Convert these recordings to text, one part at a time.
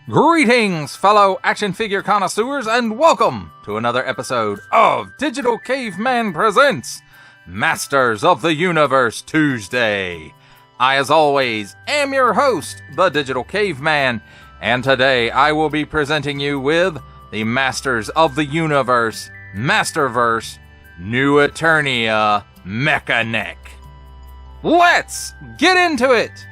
Greetings, fellow action figure connoisseurs, and welcome to another episode of Digital Caveman Presents Masters of the Universe Tuesday. I, as always, am your host, the Digital Caveman, and today I will be presenting you with the Masters of the Universe Masterverse New Eternia Mekanek. Let's get into it!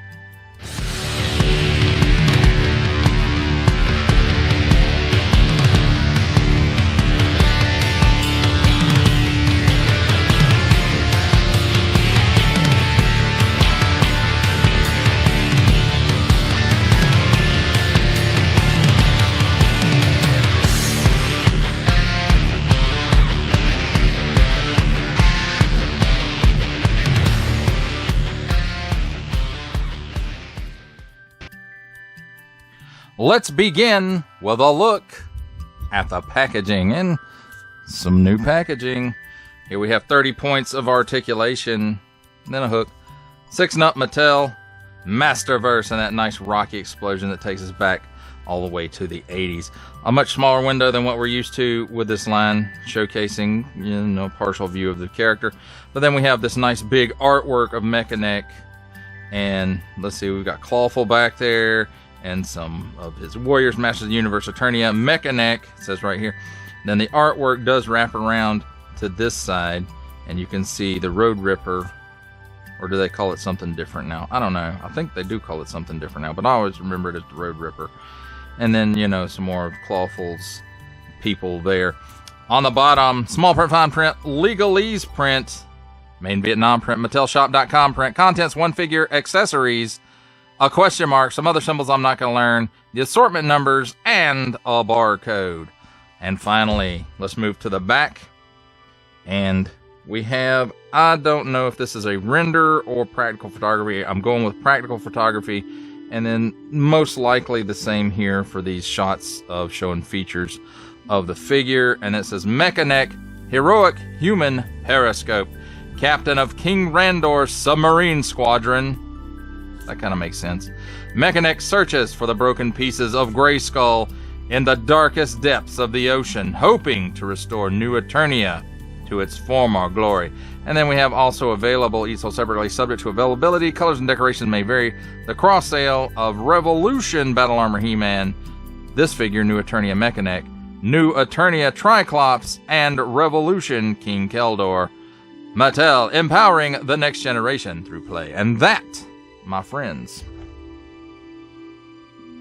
Let's begin with a look at the packaging and some new packaging. Here we have 30 points of articulation, then a hook, 6-nut Mattel, Masterverse, and that nice rocky explosion that takes us back all the way to the 80s. A much smaller window than what we're used to with this line, showcasing, partial view of the character. But then we have this nice big artwork of Mekanek, and let's see, we've got Clawful back there, and some of his warriors, Masters of the Universe, Eternia, Mekanek, it says right here. Then the artwork does wrap around to this side, and you can see the Road Ripper, or do they call it something different now? I don't know. I think they do call it something different now, but I always remember it as the Road Ripper. And then, some more of Clawful's people there. On the bottom, small print, fine print, legalese print, Made in Vietnam print, MattelShop.com print, contents, one figure, accessories, a question mark, some other symbols I'm not going to learn, the assortment numbers, and a barcode. And finally, let's move to the back. And we have, I don't know if this is a render or practical photography. I'm going with practical photography. And then most likely the same here for these shots of showing features of the figure. And it says Mekanek, Heroic Human Periscope, Captain of King Randor's Submarine Squadron. That kind of makes sense. Mekanek searches for the broken pieces of Grayskull in the darkest depths of the ocean, hoping to restore New Eternia to its former glory. And then we have also available, each sold separately, subject to availability. Colors and decorations may vary. The cross sale of Revolution Battle Armor He-Man, this figure, New Eternia Mekanek, New Eternia Triclops, and Revolution King Keldor. Mattel, empowering the next generation through play. And that, my friends,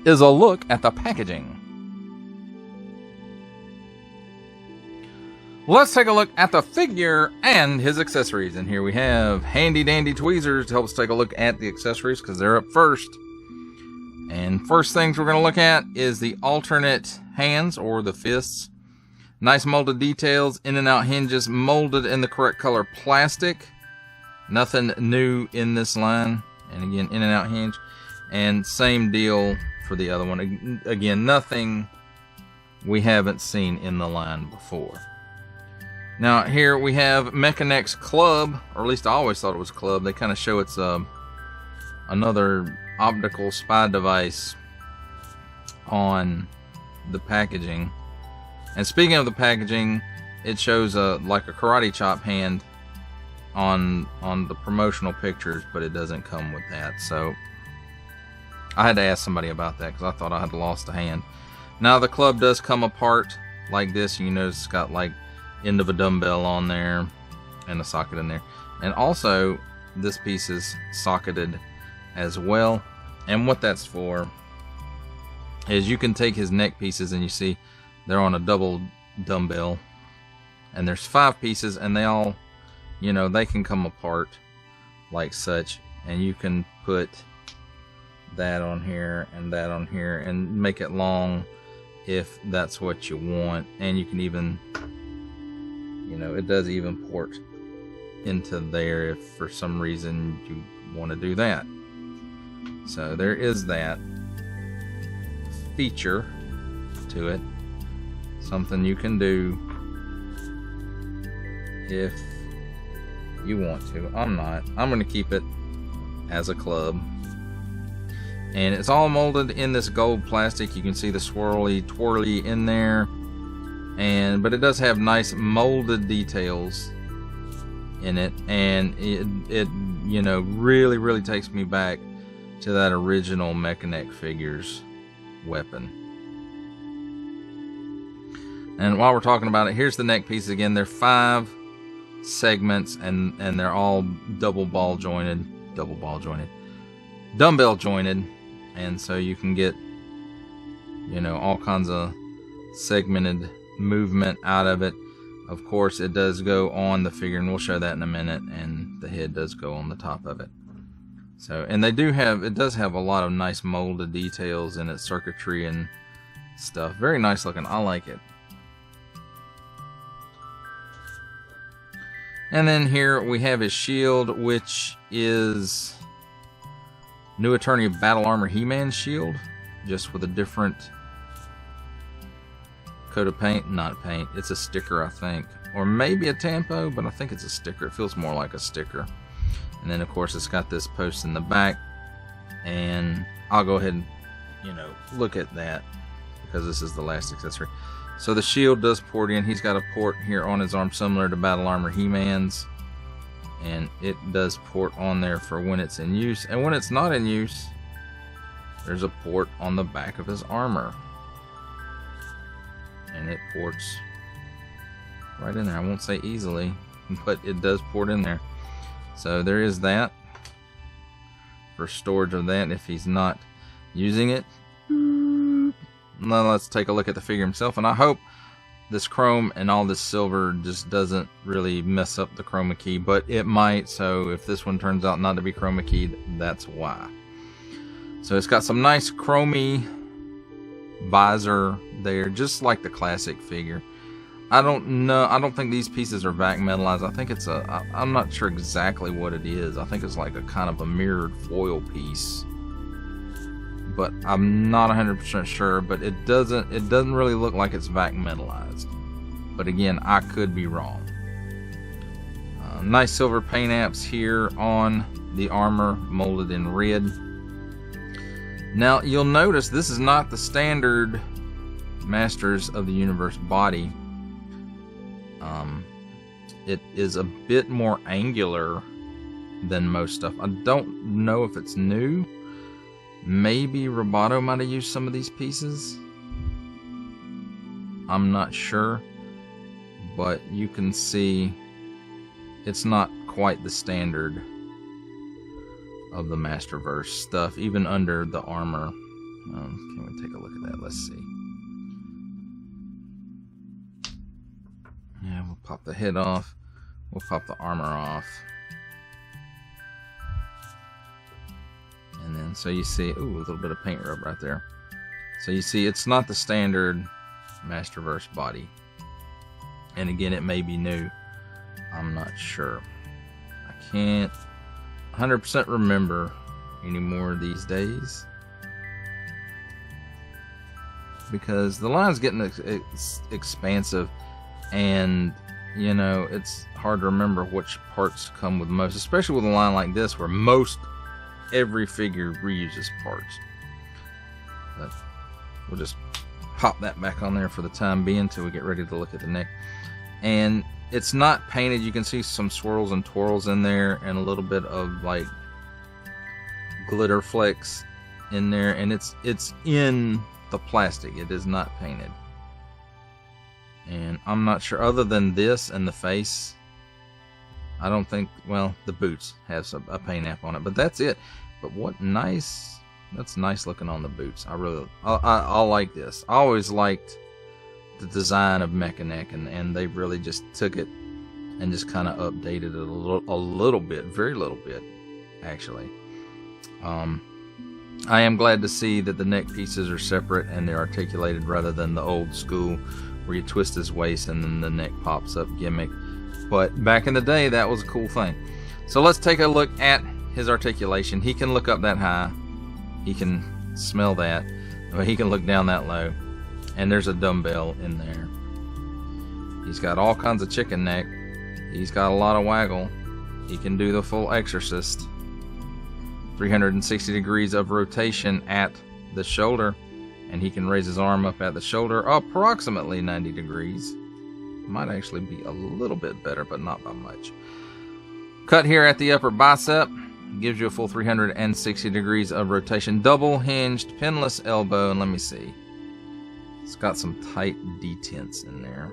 is a look at the packaging. Let's take a look at the figure and his accessories. And here we have handy dandy tweezers to help us take a look at the accessories because they're up first. And first things we're going to look at is the alternate hands or the fists. Nice molded details, in and out hinges molded in the correct color plastic. Nothing new in this line. And again, in and out hinge. And same deal for the other one. Again, nothing we haven't seen in the line before. Now here we have Mekanek's club, or at least I always thought it was a club. They kind of show it's another optical spy device on the packaging. And speaking of the packaging, it shows like a karate chop hand on the promotional pictures, but it doesn't come with that. So I had to ask somebody about that because I thought I had lost a hand. Now the club does come apart like this. You notice it's got like end of a dumbbell on there and a socket in there. And also this piece is socketed as well. And what that's for is you can take his neck pieces and you see they're on a double dumbbell. And there's 5 pieces and they all, they can come apart like such. And you can put that on here and that on here and make it long if that's what you want. And you can even, it does even port into there if for some reason you want to do that. So there is that feature to it. Something you can do if you want to. I'm not. I'm going to keep it as a club. And it's all molded in this gold plastic. You can see the swirly twirly in there. But it does have nice molded details in it. And it you know, really takes me back to that original Mekanek figures weapon. And while we're talking about it, here's the neck pieces again. They're 5 segments, and they're all dumbbell jointed, and so you can get, you know, all kinds of segmented movement out of it. Of course, it does go on the figure, and we'll show that in a minute, and the head does go on the top of it. So, and it does have a lot of nice molded details in its circuitry and stuff. Very nice looking. I like it. And then here we have his shield, which is New Eternia Battle Armor He-Man shield, just with a different coat of paint. Not paint, it's a sticker, I think. Or maybe a tampo, but I think it's a sticker. It feels more like a sticker. And then, of course, it's got this post in the back. And I'll go ahead and, you know, look at that, because this is the last accessory. So the shield does port in. He's got a port here on his arm similar to Battle Armor He-Man's. And it does port on there for when it's in use. And when it's not in use, there's a port on the back of his armor. And it ports right in there. I won't say easily, but it does port in there. So there is that for storage of that if he's not using it. Now let's take a look at the figure himself, and I hope this chrome and all this silver just doesn't really mess up the chroma key, but it might. So if this one turns out not to be chroma keyed, that's why. So it's got some nice chromey visor there, just like the classic figure. I don't know, I don't think these pieces are vac metallized. I think it's I'm not sure exactly what it is. I think it's like a kind of a mirrored foil piece, but I'm not 100% sure. But it doesn't really look like it's vac metallized, but again, I could be wrong. Nice silver paint apps here on the armor, molded in red. Now you'll notice this is not the standard Masters of the Universe body. It is a bit more angular than most stuff. I don't know if it's new. Maybe Roboto might have used some of these pieces. I'm not sure, but you can see it's not quite the standard of the Masterverse stuff, even under the armor. Can we take a look at that? Let's see. Yeah, we'll pop the head off. We'll pop the armor off. And then, so you see, ooh, a little bit of paint rub right there. So you see, it's not the standard Masterverse body. And again, it may be new. I'm not sure. I can't 100% remember anymore these days, because the line's getting expansive, and you know, it's hard to remember which parts come with most, especially with a line like this where every figure reuses parts. But we'll just pop that back on there for the time being until we get ready to look at the neck. And it's not painted. You can see some swirls and twirls in there, and a little bit of like glitter flecks in there, and it's in the plastic. It is not painted. And I'm not sure, other than this and the face, I don't think, well, the boots have a paint app on it, but that's it. But what nice, that's nice looking on the boots. I like this. I always liked the design of Mekanek, and they really just took it and just kind of updated it a little bit, very little bit, actually. I am glad to see that the neck pieces are separate and they're articulated rather than the old school where you twist his waist and then the neck pops up gimmick. But back in the day, that was a cool thing. So let's take a look at his articulation. He can look up that high. He can smell that. He can look down that low. And there's a dumbbell in there. He's got all kinds of chicken neck. He's got a lot of waggle. He can do the full exorcist. 360 degrees of rotation at the shoulder, and he can raise his arm up at the shoulder approximately 90 degrees. Might actually be a little bit better, but not by much. Cut here at the upper bicep gives you a full 360 degrees of rotation. Double hinged pinless elbow, and let me see. It's got some tight detents in there.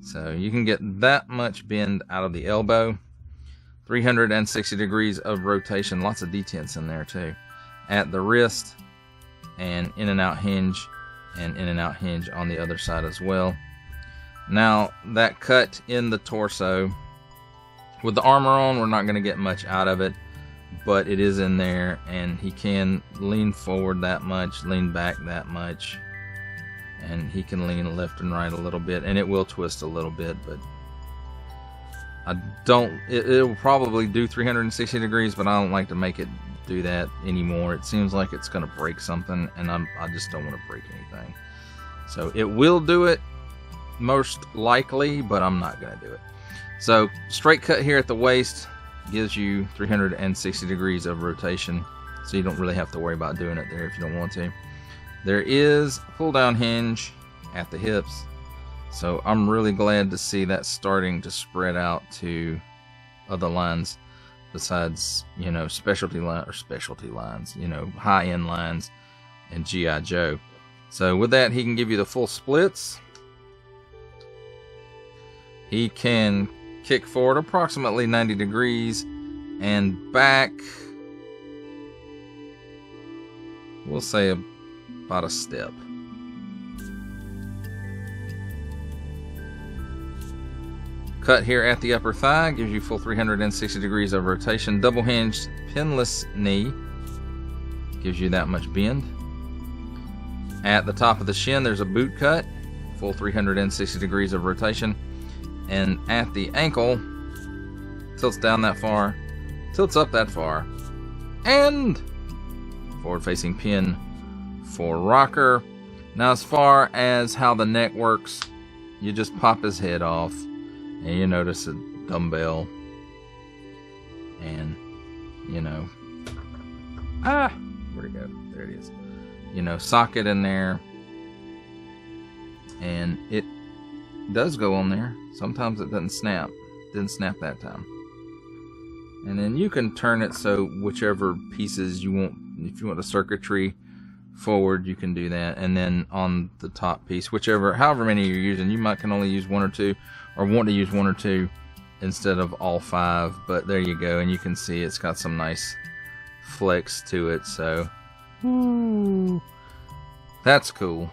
So you can get that much bend out of the elbow. 360 degrees of rotation. Lots of detents in there too. At the wrist, and in and out hinge, and in and out hinge on the other side as well. Now that cut in the torso, with the armor on, we're not going to get much out of it, but it is in there, and he can lean forward that much, lean back that much, and he can lean left and right a little bit, and it will twist a little bit, but it will probably do 360 degrees, but I don't like to make it do that anymore. It seems like it's going to break something, and I just don't want to break anything. So it will do it most likely, but I'm not going to do it. So straight cut here at the waist gives you 360 degrees of rotation, so you don't really have to worry about doing it there if you don't want to. There is pull down hinge at the hips, so I'm really glad to see that starting to spread out to other lines besides, you know, specialty lines, you know, high-end lines and G.I. Joe. So with that, he can give you the full splits. He can kick forward approximately 90 degrees and back, we'll say about a step. Cut here at the upper thigh gives you full 360 degrees of rotation. Double hinged pinless knee gives you that much bend. At the top of the shin, there's a boot cut, full 360 degrees of rotation. And at the ankle, tilts down that far, tilts up that far, and forward facing pin for rocker. Now, as far as how the neck works, you just pop his head off, and you notice a dumbbell, and, you know, where'd it go? There it is. You know, socket in there, and it does go on there. Sometimes it doesn't snap. Didn't snap that time. And then you can turn it so whichever pieces you want, if you want the circuitry forward, you can do that. And then on the top piece, however many you're using, you can only use one or two, or want to use one or two instead of all five. But there you go, and you can see it's got some nice flex to it. So, that's cool.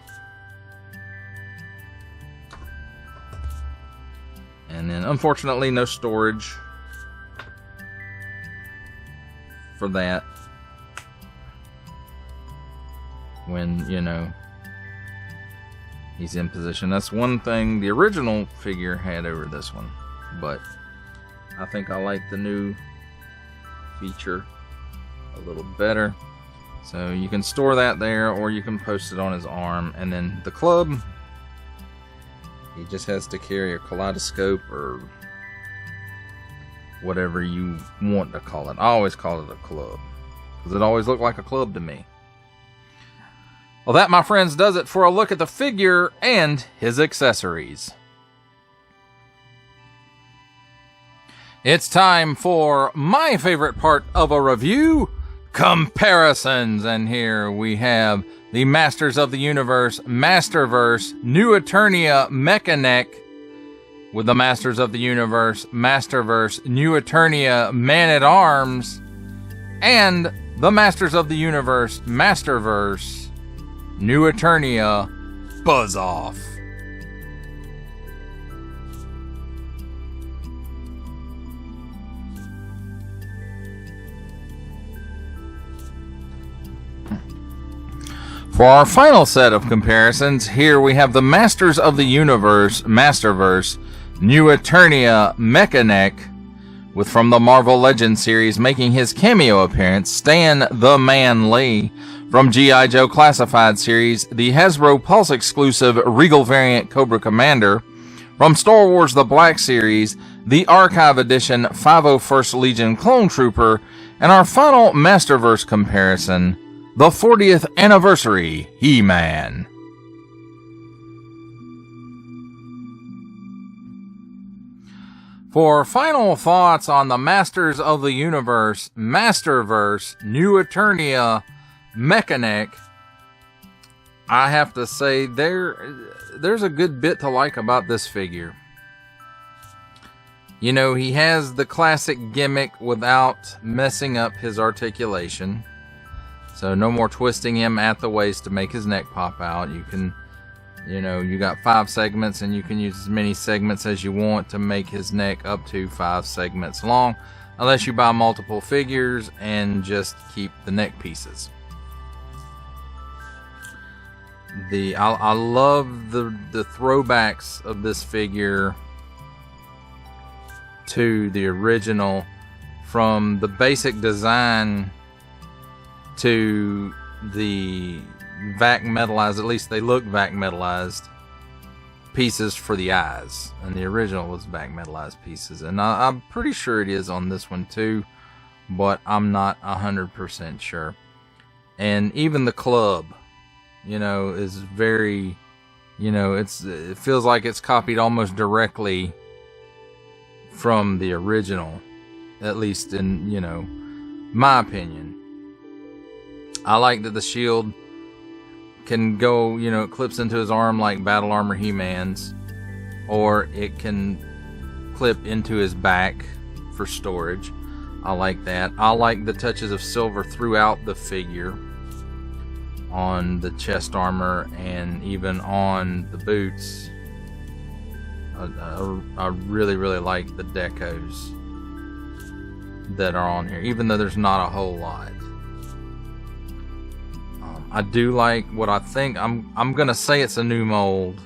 And then, unfortunately, no storage for that when, you know, he's in position. That's one thing the original figure had over this one, but I think I like the new feature a little better. So you can store that there, or you can post it on his arm. And then the club, he just has to carry a kaleidoscope or whatever you want to call it. I always call it a club because it always looked like a club to me. Well, that, my friends, does it for a look at the figure and his accessories. It's time for my favorite part of a review, comparisons. And here we have the Masters of the Universe Masterverse New Eternia Mekanek with the Masters of the Universe Masterverse New Eternia Man-at-Arms and the Masters of the Universe Masterverse New Eternia Buzz-Off. For our final set of comparisons, here we have the Masters of the Universe Masterverse New Eternia Mekanek, with from the Marvel Legends series making his cameo appearance, Stan the Man Lee. From G.I. Joe Classified series, the Hasbro Pulse exclusive Regal variant Cobra Commander. From Star Wars The Black Series, the Archive Edition 501st Legion Clone Trooper, and our final Masterverse comparison, the 40th Anniversary He-Man. For final thoughts on the Masters of the Universe, Masterverse, New Eternia, Mekanek, I have to say there's a good bit to like about this figure. You know, he has the classic gimmick without messing up his articulation. So no more twisting him at the waist to make his neck pop out. You can, you know, you got 5 segments and you can use as many segments as you want to make his neck up to 5 segments long. Unless you buy multiple figures and just keep the neck pieces. I love the throwbacks of this figure to the original, from the basic design to the vac metallized, at least they look vac metallized pieces for the eyes, and the original was vac metallized pieces, and I'm pretty sure it is on this one too, but I'm not 100% sure. And even the club, you know, is very, you know, it feels like it's copied almost directly from the original, at least in, you know, my opinion. I like that the shield can go, you know, it clips into his arm like Battle Armor He-Man's, or it can clip into his back for storage. I like that. I like the touches of silver throughout the figure, on the chest armor and even on the boots. I really like the decos that are on here, even though there's not a whole lot. I do like what I think, I'm gonna say it's a new mold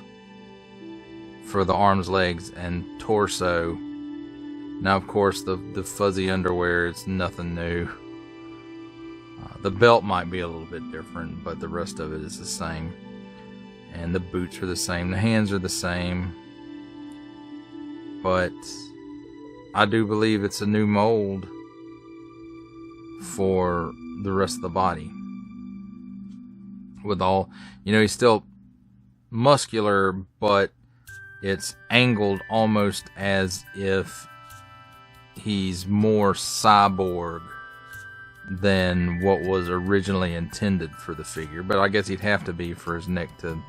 for the arms, legs, and torso. Now, of course, the fuzzy underwear is nothing new. The belt might be a little bit different, but the rest of it is the same. And the boots are the same. The hands are the same. But I do believe it's a new mold for the rest of the body. With all, you know, he's still muscular, but it's angled almost as if he's more cyborg than what was originally intended for the figure. But I guess he'd have to be for his neck to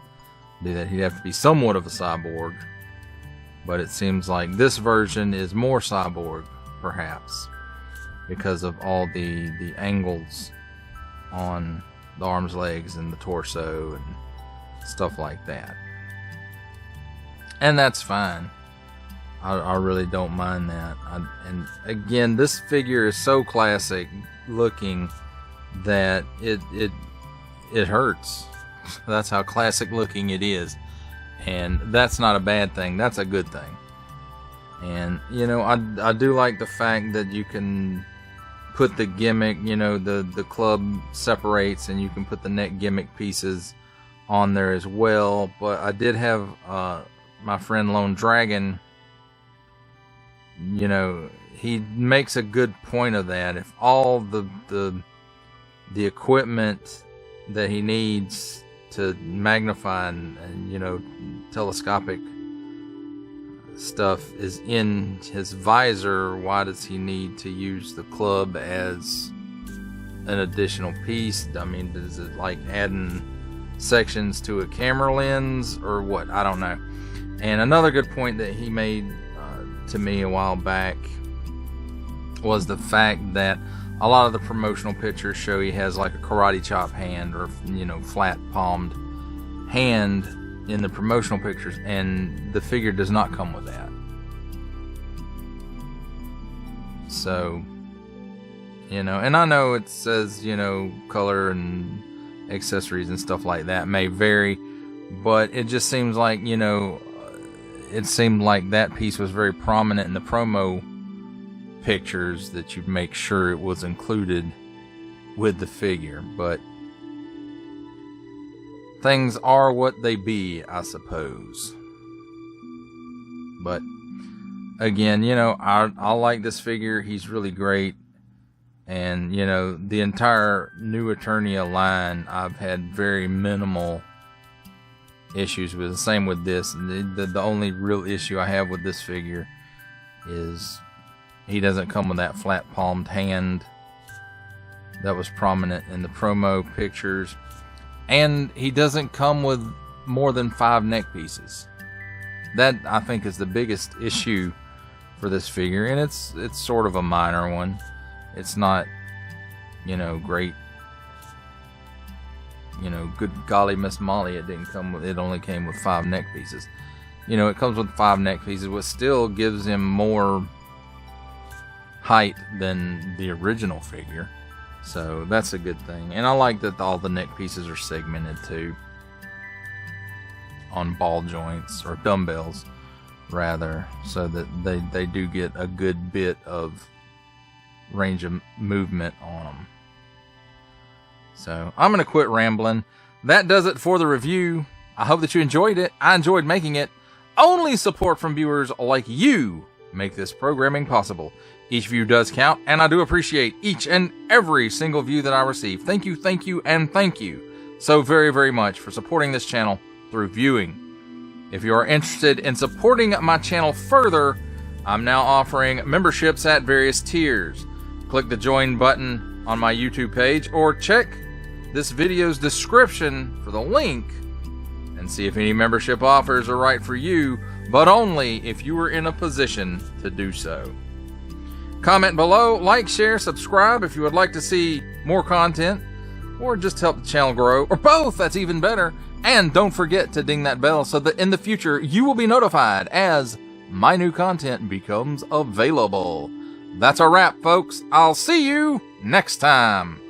do that. He'd have to be somewhat of a cyborg. But it seems like this version is more cyborg, perhaps, because of all the angles on the arms, legs, and the torso and stuff like that. And that's fine. I really don't mind that. And again, this figure is so classic looking that it hurts. That's how classic looking it is. And that's not a bad thing. That's a good thing. And, you know, I do like the fact that you can put the gimmick, you know, the club separates and you can put the neck gimmick pieces on there as well. But I did have my friend Lone Dragon, you know, he makes a good point of that. If all the equipment that he needs to magnify and you know, telescopic stuff is in his visor, why does he need to use the club as an additional piece? I mean, is it like adding sections to a camera lens or what? I don't know. And another good point that he made to me a while back was the fact that a lot of the promotional pictures show he has like a karate chop hand, or, you know, flat palmed hand in the promotional pictures, and the figure does not come with that. So, you know, and I know it says, you know, color and accessories and stuff like that may vary, but it just seems like, you know, it seemed like that piece was very prominent in the promo pictures, that you make sure it was included with the figure. But things are what they be, I suppose. But again, you know, I like this figure. He's really great. And, you know, the entire new Eternia line, I've had very minimal issues with. The same with this. The only real issue I have with this figure is he doesn't come with that flat palmed hand that was prominent in the promo pictures, and he doesn't come with more than 5 neck pieces. That, I think, is the biggest issue for this figure, and it's sort of a minor one. It's not, you know, great, you know, good golly Miss Molly, it only came with 5 neck pieces. You know, it comes with 5 neck pieces, which still gives him more height than the original figure. So that's a good thing. And I like that all the neck pieces are segmented too, on ball joints, or dumbbells rather, so that they do get a good bit of range of movement on them. So I'm going to quit rambling. That does it for the review. I hope that you enjoyed it. I enjoyed making it. Only support from viewers like you make this programming possible. Each view does count, and I do appreciate each and every single view that I receive. Thank you, and thank you so very, very much for supporting this channel through viewing. If you are interested in supporting my channel further, I'm now offering memberships at various tiers. Click the join button on my YouTube page, or check this video's description for the link and see if any membership offers are right for you, but only if you are in a position to do so. Comment below, like, share, subscribe if you would like to see more content, or just help the channel grow, or both, that's even better. And don't forget to ding that bell so that in the future you will be notified as my new content becomes available. That's a wrap, folks. I'll see you next time.